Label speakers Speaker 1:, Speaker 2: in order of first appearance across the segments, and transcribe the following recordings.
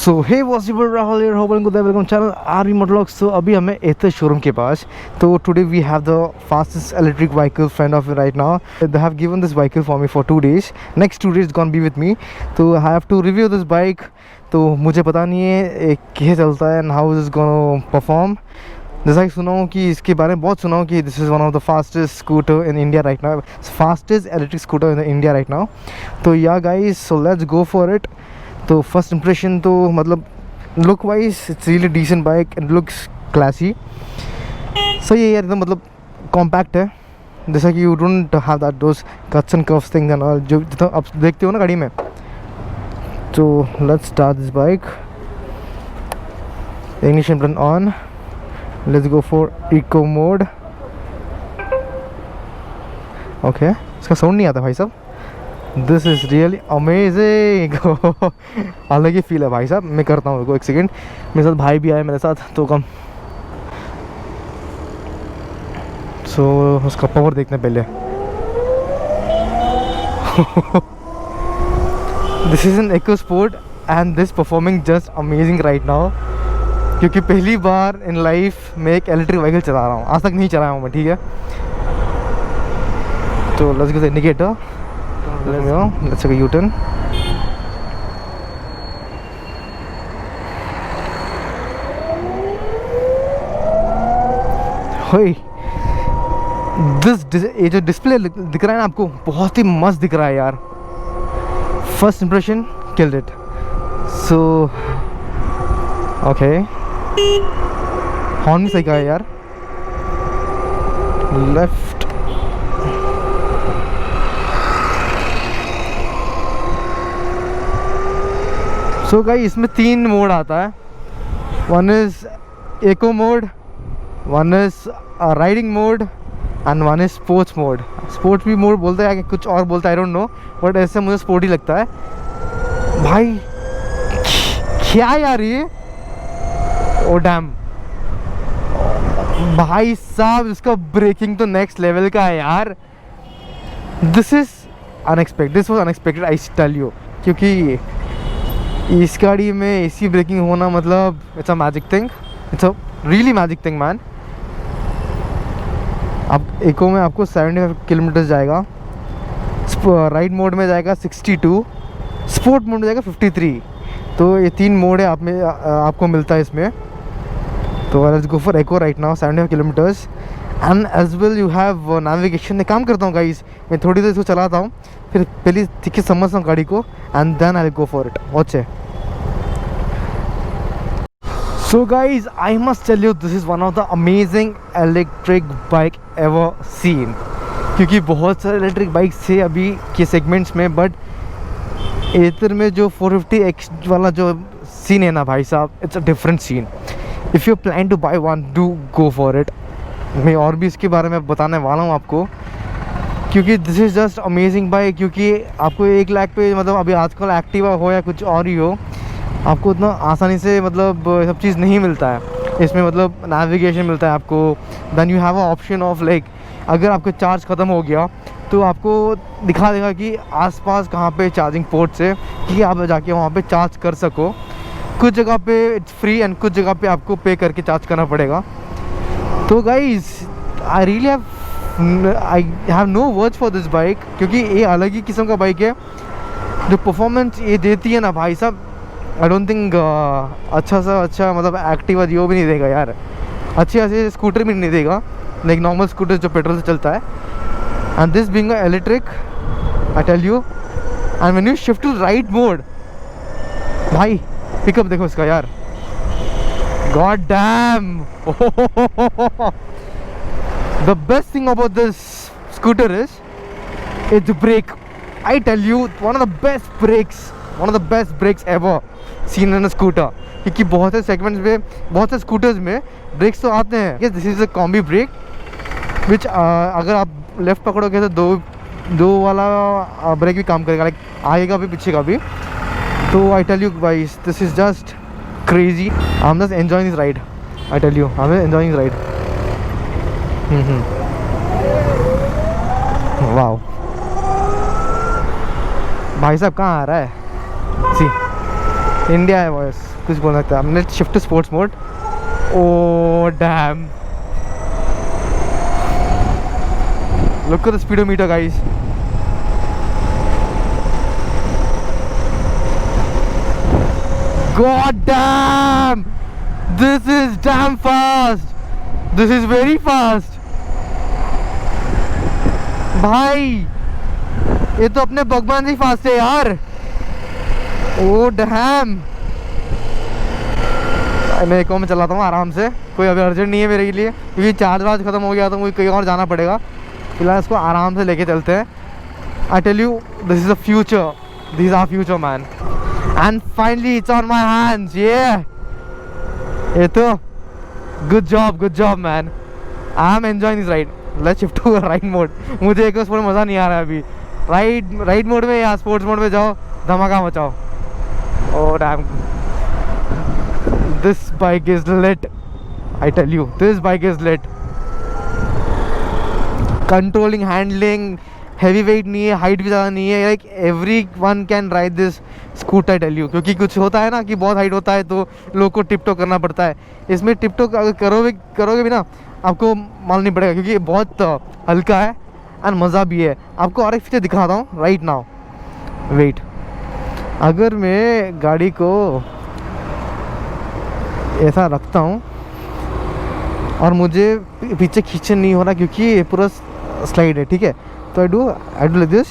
Speaker 1: So hey possible Rahul here, hope good welcome channel RV motorvlogs. तो अभी हमें Ather showroom के पास, तो today we have the fastest electric vehicle friend of right now. They have given this vehicle for me for 2 days, next 2 days gonna be with me. तो I have to review this bike. तो मुझे पता नहीं है कैसे चलता है and how is gonna perform. जैसा कि सुना हूँ कि इसके बारे में बहुत सुना हूँ कि this is one of the fastest scooter in India right now, fastest electric scooter in India right now. तो yeah guys, so let's go for it. तो फर्स्ट इंप्रेशन तो मतलब look wise it's really decent bike and looks classy. सही है यार, एकदम मतलब compact है। जैसा कि you don't have that those cuts and curves things and all जो आप देखते हो ना गाड़ी में। तो let's start this bike. Ignition button on, let's go for eco mode. Okay, इसका साउंड नहीं आता भाई साहब। This is really amazing. अलग ही फील है भाई साहब। मैं करता हूँ, रुको एक सेकेंड। मेरे साथ भाई भी आए मेरे साथ, तो कम सो उसका पावर देखने पहले। This is an eco sport and this performing just amazing right now, क्योंकि पहली बार इन लाइफ में एक इलेक्ट्रिक व्हीकल चला रहा हूँ। आज तक नहीं चलाया हूँ मैं, ठीक है। तो let's go indicator, let's take a U-turn. होई, ये जो डिस्प्ले दिख रहा है ना आपको, बहुत ही मस्त दिख रहा है यार। First impression killed it. So okay, horn भी सही कहा है यार। लेफ्ट, सो गाइस इसमें 3 मोड आता है। One is echo mode, one is riding mode and one is sports mode. Sports भी मोड बोलते हैं या कुछ और बोलता है, आई डोंट नो, बट ऐसे मुझे स्पोर्ट ही लगता है भाई। क्या यार ये, ओ डैम भाई साहब, इसका ब्रेकिंग तो नेक्स्ट लेवल का है यार। This is unexpected, this was unexpected I tell you, क्योंकि इस गाड़ी में एसी ब्रेकिंग होना मतलब it's a magic thing, it's a really magic thing man. अब इको में आपको 75 किलोमीटर जाएगा, राइड मोड में जाएगा 62, स्पोर्ट मोड में जाएगा 53। तो ये 3 मोड है आप में आपको मिलता है इसमें। तो let's go for eco right now, 75 kilometres and as well you have navigation. मैं काम करता हूँ गाइस, मैं थोड़ी देर इसको चलाता हूँ, फिर पहले ठीक है समझता हूँ गाड़ी को and then I will go for it. Okay, so guys, I must tell you this is one of the amazing electric bike ever seen, क्योंकि बहुत सारे इलेक्ट्रिक बाइक्स थे अभी के सेगमेंट्स में, बट एथर में जो 450X वाला जो सीन है ना भाई साहब, it's a different scene. If you plan to buy one, do go for it. मैं और भी इसके बारे में बताने वाला हूँ आपको, क्योंकि this is just amazing bike. क्योंकि आपको 1 लाख पे, मतलब अभी आजकल एक्टिवा हो या कुछ और ही हो, आपको उतना आसानी से मतलब सब चीज़ नहीं मिलता है। इसमें मतलब नेविगेशन मिलता है आपको, then you have a option of like अगर आपका चार्ज ख़त्म हो गया तो आपको दिखा देगा कि आसपास कहाँ पे चार्जिंग पोर्ट्स है, कि आप जाके वहाँ पे चार्ज कर सको। कुछ जगह पे इट्स फ्री एंड कुछ जगह पे आपको पे करके चार्ज करना पड़ेगा। तो guys, I really have no words for this bike, क्योंकि ये अलग ही किस्म का बाइक है। जो परफॉर्मेंस ये देती है ना भाई साहब, आई डोंट थिंक अच्छा सा अच्छा मतलब एक्टिवा जियो भी नहीं देगा यार, अच्छे स्कूटर भी नहीं देगा, लाइक नॉर्मल स्कूटर जो पेट्रोल से चलता है। And this being electric, I tell you, and when you shift to ride mode, भाई पिकअप देखो इसका यार, god damn. The best thing about this scooter is it's brake. I tell you, one of the best brakes ever seen in a scooter, क्योंकि बहुत से segments में, बहुत से स्कूटर्स में ब्रेक्स तो आते हैं। This is a combi brake which अगर आप लेफ्ट पकड़ोगे तो दो वाला ब्रेक भी काम करेगा, लाइक आगे का भी पीछे का भी। तो I tell you guys, this is just crazy. I am just enjoying this ride, I tell you, I am enjoying this ride. Wow, भाई साहब कहाँ आ रहा है, सी इंडिया है बॉयस, कुछ बोल सकते हैं। हमने shift to sports mode. Oh damn, look at the speedometer guys. God damn! This is damn fast. This is very fast. भाई ये तो अपने बगबान से ही फास्ट है यार। ओ डैम, मैं एक और में चलाता हूँ आराम से, कोई अभी अर्जेंट नहीं है मेरे लिए, क्योंकि चार्ज वार्ज खत्म हो गया तो मुझे कहीं और जाना पड़ेगा। फिलहाल इसको आराम से लेके चलते हैं। I tell you this is the future, this are future man. And finally it's on my hands, yeah. ये तो good job man. I'm enjoying this ride. Let's shift to ride mode. मुझे एक स्पोर्ट मज़ा नहीं आ रहा है अभी। Ride mode में या स्पोर्ट्स मोड में जाओ, धमाका मचाओ। Oh damn, this bike is lit. I tell you, this bike is lit. Controlling, handling, heavy weight नहीं है, हाइट भी ज़्यादा नहीं है, like every one can ride this scooter. Tell you, क्योंकि कुछ होता है ना कि बहुत हाइट होता है तो लोग को टिप टॉक करना पड़ता है। इसमें टिप टॉक अगर करोगे भी ना, आपको मालूम नहीं पड़ेगा, क्योंकि बहुत हल्का है एंड मज़ा भी है। आपको और एक फीचर दिखाता हूँ राइट नाउ, वेट। अगर मैं गाड़ी को ऐसा रखता हूँ और मुझे पीछे खींचन नहीं हो रहा, क्योंकि ये पूरा स्लाइड है, ठीक है, तो आई डू लाइक दिस,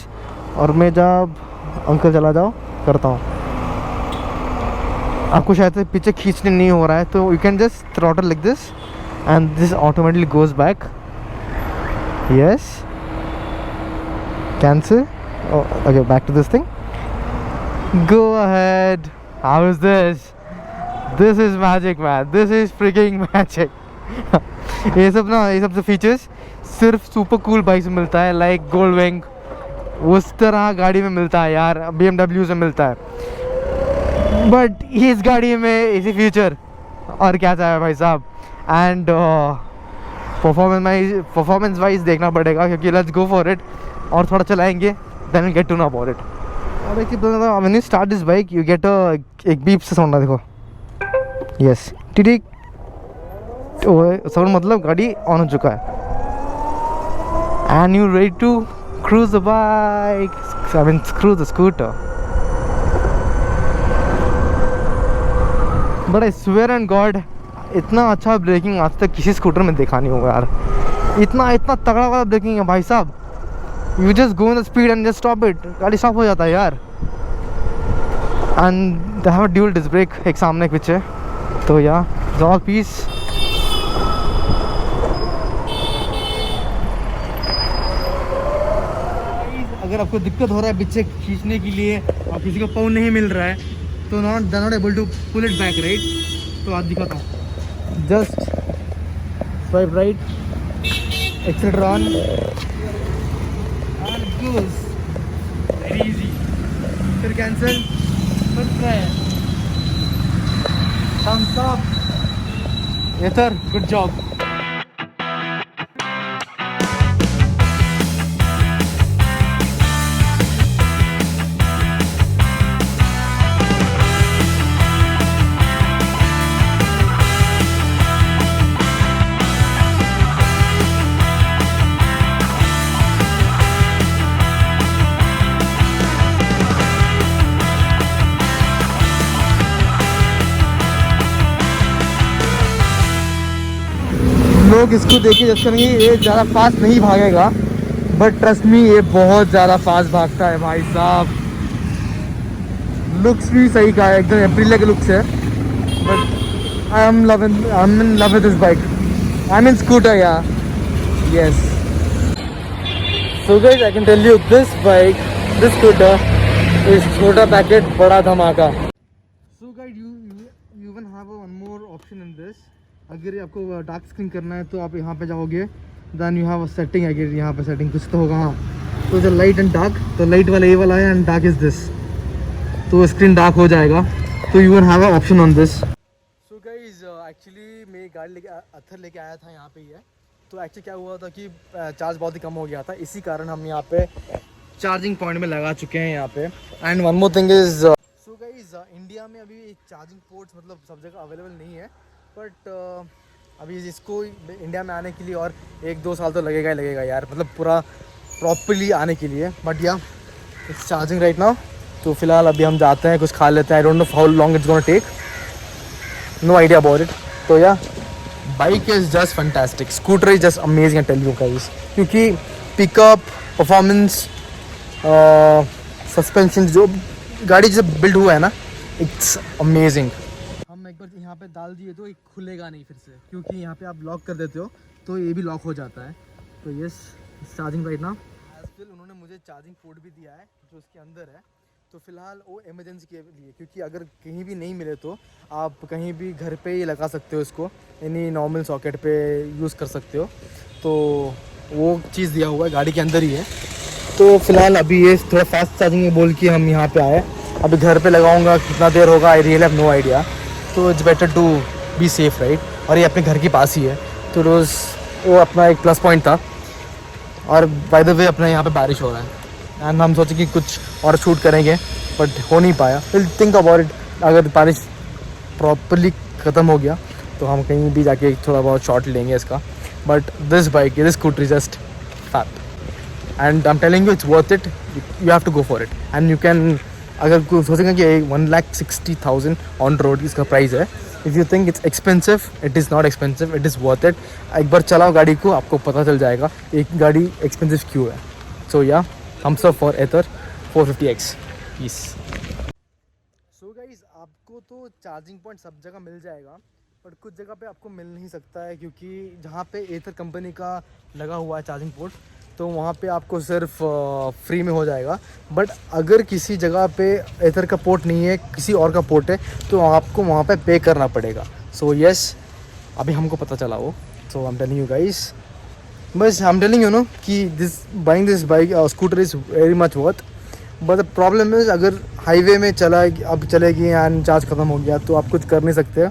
Speaker 1: और मैं जब अंकल चला जाओ करता हूँ, आपको शायद से पीछे खींचने नहीं हो रहा है, तो you can just throttle like this and this automatically goes back. Yes, cancel, okay, back to this thing, go ahead. How is this? This is magic man, this is freaking magic. ये सब features सिर्फ super cool bike में मिलता है, like gold wing, उस तरह गाड़ी में मिलता है यार, BMW से मिलता है, बट इस गाड़ी में इसी फीचर और क्या चाहिए भाई साहब। एंड परफॉर्मेंस वाइज देखना पड़ेगा, क्योंकि लेट्स गो फॉर इट, और थोड़ा चलाएंगे then we get to know about it. और देखिए when you start this bike you get एक बीप से साउंड, देखो, यस, टिक साउंड, मतलब गाड़ी ऑन हो चुका है। And you ready to cruise the bike? I mean, cruise the scooter. But I swear on God, इतना अच्छा ब्रेकिंग आज तक किसी स्कूटर में देखा नहीं होगा यार। इतना तगड़ा वाला ब्रेकिंग है भाई साहब। You just go in the speed and just stop it, गाड़ी स्टॉप हो जाता है यार। And they have a dual disc brake, एक सामने एक पीछे, तो या all peace। अगर आपको दिक्कत हो रहा है पीछे खींचने के लिए और किसी को पाउंड नहीं मिल रहा है, तो not able to pull it back, right? तो आज दिखाता हूँ, just swipe right, accelerator on, and it goes very easy. फिर कैंसिल, फिर ट्राई, थम्स अप। ये सर, गुड जॉब। लोग इसको देखिए जैसे नहीं, ये ज़्यादा फास्ट नहीं भागेगा, बट ट्रस्ट मी ये बहुत ज़्यादा फास्ट भागता है भाई साहब। लुक्स भी सही का है, एकदम एप्रिलिया के लुक्स है, but I am in love with this bike, I mean scooter या yes. So guys I can tell you this bike, this scooter is छोटा पैकेट बड़ा धमाका। So guys you even have one more option in this. अगर आपको dark screen करना है तो आप यहाँ पे जाओगे, then you have a setting. अगर यहाँ पे सेटिंग कुछ तो होगा, हाँ, तो जो लाइट एंड डार्क, तो लाइट वाला ये वाला है एंड डार्क इज दिस, तो स्क्रीन डार्क हो जाएगा, तो you can have a option on this. So guys actually मैं गाड़ी लेके आया था, यहाँ पे ही है। तो एक्चुअली क्या हुआ था कि चार्ज बहुत ही कम हो गया था, इसी कारण हम यहाँ पे चार्जिंग पॉइंट में लगा चुके हैं यहाँ पे। And one more thing is, so guys guys India में अभी चार्जिंग पोर्ट्स मतलब सब जगह अवेलेबल नहीं है, बट अभी इसको इंडिया में आने के लिए और 1-2 साल तो लगेगा ही लगेगा यार, मतलब पूरा प्रॉपरली आने के लिए। बट या इट्स चार्जिंग राइट नाउ। तो फिलहाल अभी हम जाते हैं, कुछ खा लेते हैं। I don't know how long it's gonna take, no idea about it. तो yeah bike is just fantastic, scooter is just amazing, tell you guys, क्योंकि पिकअप, परफॉर्मेंस, सस्पेंशन, जो गाड़ी जो बिल्ड हुआ है ना, इट्स अमेजिंग। हम एक बार यहाँ पे डाल दिए तो ये खुलेगा नहीं फिर से, क्योंकि यहाँ पे आप लॉक कर देते हो तो ये भी लॉक हो जाता है। तो yes, charging right now. As well उन्होंने मुझे चार्जिंग पोर्ट भी दिया है जो उसके अंदर है। तो फिलहाल वो इमरजेंसी के लिए, क्योंकि अगर कहीं भी नहीं मिले तो आप कहीं भी घर पे ही लगा सकते हो इसको, यानी नॉर्मल सॉकेट पे यूज़ कर सकते हो। तो वो चीज़ दिया हुआ है, गाड़ी के अंदर ही है। तो फिलहाल अभी ये थोड़ा फास्ट चार्जिंग है बोल के हम यहाँ पे आए। अभी घर पे लगाऊंगा, कितना देर होगा I really have no idea. तो it's better to be safe right. और ये अपने घर के पास ही है, तो रोज़ वो अपना एक प्लस पॉइंट था। और बाय द वे अपने यहाँ पे बारिश हो रहा है एंड हम सोचे कि कुछ और शूट करेंगे, बट हो नहीं पाया। विल थिंक अबाउट इट, अगर बारिश प्रॉपरली ख़त्म हो गया तो हम कहीं भी जाके थोड़ा बहुत शॉट लेंगे इसका। But this bike, this scooter just fab and I am telling you it's worth it, you have to go for it. And you can, अगर कोई सोचेंगे कि 1,60,000 ऑन रोड इसका प्राइस है, if you think it's expensive, it is not expensive, it is worth it. एक बार चलाओ गाड़ी को, आपको पता चल जाएगा एक गाड़ी एक्सपेंसिव क्यों है। सो या, thumbs up for Ather 450X piece. So guys, आपको तो चार्जिंग पॉइंट सब जगह मिल जाएगा, बट कुछ जगह पे आपको मिल नहीं सकता है, क्योंकि जहाँ पे एथर कंपनी का लगा हुआ है चार्जिंग पोर्ट, तो वहाँ पे आपको सिर्फ फ्री में हो जाएगा। बट अगर किसी जगह पे एथर का पोर्ट नहीं है, किसी और का पोर्ट है, तो आपको वहाँ पे पे करना पड़ेगा। सो यस, अभी हमको पता चला वो। So I am telling you guys, बस I am telling you know कि buying this bike scooter is very much worth. But the problem is, अगर हाईवे में अब चलेगी एंड चार्ज ख़त्म हो गया तो आप कुछ कर नहीं सकते,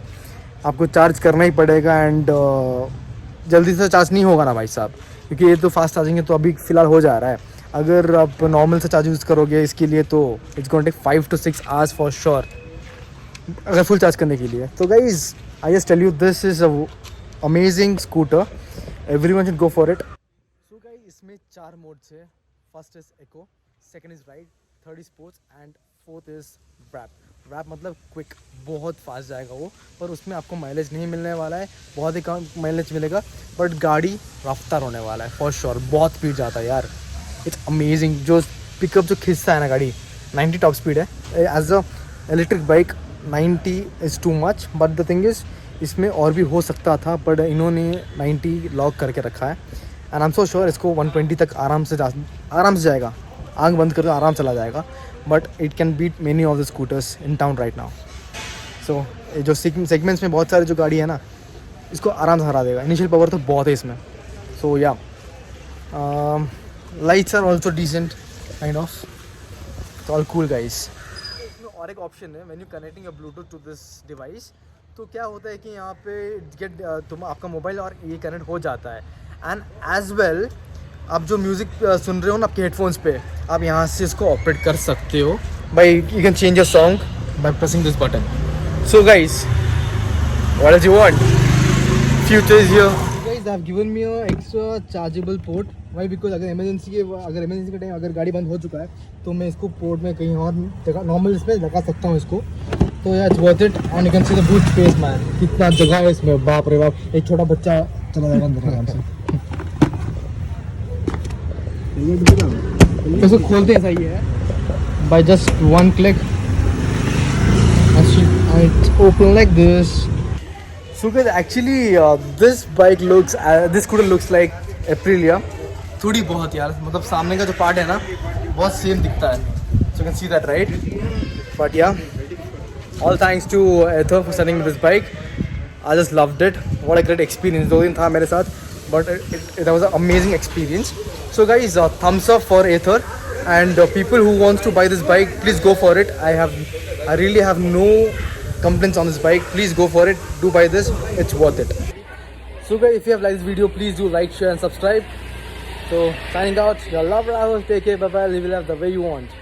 Speaker 1: आपको चार्ज करना ही पड़ेगा। एंड जल्दी से चार्ज नहीं होगा ना भाई साहब, क्योंकि ये तो फास्ट चार्जिंग है, तो अभी फ़िलहाल हो जा रहा है। अगर आप नॉर्मल से चार्ज यूज़ करोगे इसके लिए तो it's going to take 5 to 6 hours for sure, अगर फुल चार्ज करने के लिए। तो guys, I just tell you this is a amazing scooter, everyone should go for it. So guys, इसमें 4 मोड्स है। First is eco, second is ride, third is sports and fourth is warp. Warp मतलब quick, बहुत fast जाएगा वो, पर उसमें आपको mileage नहीं मिलने वाला है, बहुत ही कम माइलेज मिलेगा। बट गाड़ी रफ्तार होने वाला है फॉर श्योर, बहुत स्पीड जाता है यार, इट्स अमेजिंग। जो पिकअप जो खींचता है ना गाड़ी, 90 टॉप स्पीड है। As a electric bike 90 is too much, but the thing is इसमें और भी हो सकता था, बट इन्होंने 90 लॉक करके रखा है। And I am so sure इसको 120 तक आराम से जाएगा, आंख बंद कर आराम चला जाएगा। But it can beat many of the scooters in town right now. So जो सेगमेंट्स में बहुत सारे जो गाड़ी है ना, इसको आराम से हरा देगा। इनिशियल पावर तो बहुत है इसमें। So yeah, lights are also decent kind of, it's all cool guys. इसमें और एक ऑप्शन है, when you connecting a Bluetooth to this device, तो क्या होता है कि यहाँ पे तुम आपका मोबाइल और ये कनेक्ट हो जाता है। एंड एज वेल, आप जो म्यूज़िक सुन रहे हो ना आपके हेडफोन्स पे, आप यहाँ से इसको ऑपरेट कर सकते हो by, you can change your song by pressing this button. So guys, what do you want? Future is here. Guys, they have given me a extra chargeable port. Why? Because अगर emergency के time अगर गाड़ी बंद हो चुका है तो मैं इसको पोर्ट में कहीं और जगह नॉर्मल इसमें लगा सकता हूँ इसको। तो यार it's worth it. And you can see the boot space man, कितना जगह है इसमें, बाप रे बाप। एक छोटा बच्चा चला जाएगा अंदर आराम से। इसको खोलते ऐसा ही है, by just one click and open like this. So guys, actually this scooter looks like Aprilia, थोड़ी बहुत यार, मतलब सामने का जो पार्ट है ना बहुत सेम दिखता है। So you can see that, right? But yeah, all thanks to Ather for sending me this bike. I just loved it. What a great experience. 2 दिन था मेरे साथ, but it was an amazing experience. So guys, thumbs up for Ather, and people who wants to buy this bike, please go for it. I really have no complaints on this bike. Please go for it. Do buy this. It's worth it. So guys, if you have liked this video, please do like, share and subscribe. So signing out. Your love, Rahul. Take care. Bye bye. Live your life the way you want.